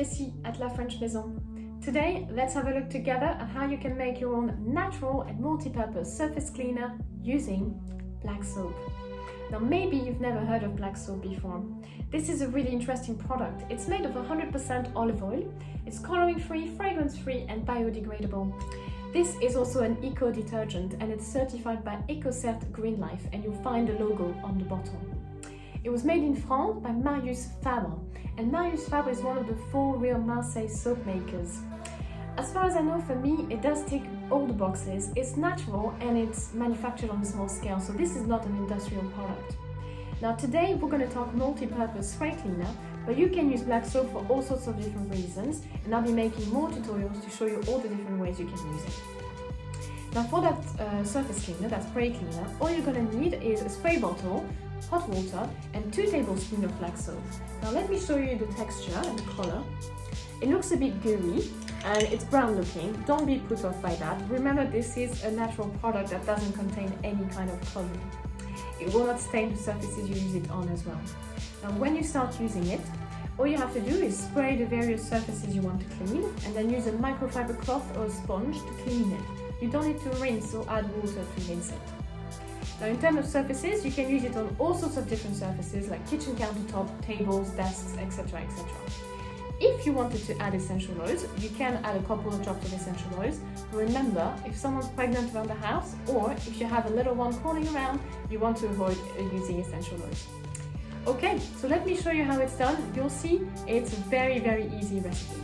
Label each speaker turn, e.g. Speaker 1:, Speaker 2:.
Speaker 1: Jessie at La French Maison. Today, let's have a look together at how you can make your own natural and multi-purpose surface cleaner using black soap. Now, maybe you've never heard of black soap before. This is a really interesting product. It's made of 100% olive oil. It's coloring-free, fragrance-free, and biodegradable. This is also an eco-detergent and it's certified by EcoCert Green Life, and you'll find the logo on the bottle. It was made in France by microfibre, and microfibre is one of the 4 real Marseille soap makers. As far as I know, for me, it does tick all the boxes. It's natural and it's manufactured on a small scale, so this is not an industrial product. Now today we're going to talk multi-purpose spray cleaner, but you can use black soap for all sorts of different reasons, and I'll be making more tutorials to show you all the different ways you can use it. Now for that surface cleaner, that spray cleaner, all you're going to need is a spray bottle, hot water, and 2 tablespoons of black soap. Now let me show you the texture and the color. It looks a bit gooey and it's brown looking. Don't be put off by that. Remember, this is a natural product that doesn't contain any kind of coloring. It will not stain the surfaces you use it on as well. Now when you start using it, all you have to do is spray the various surfaces you want to clean and then use a microfiber cloth or a sponge to clean it. You don't need to rinse or add water to rinse it. Now in terms of surfaces, you can use it on all sorts of different surfaces like kitchen countertop, tables, desks, etc. etc. If you wanted to add essential oils, you can add a couple of drops of essential oils. Remember, if someone's pregnant around the house or if you have a little one crawling around, you want to avoid using essential oils. Okay, so let me show you how it's done. You'll see it's a very, very easy recipe.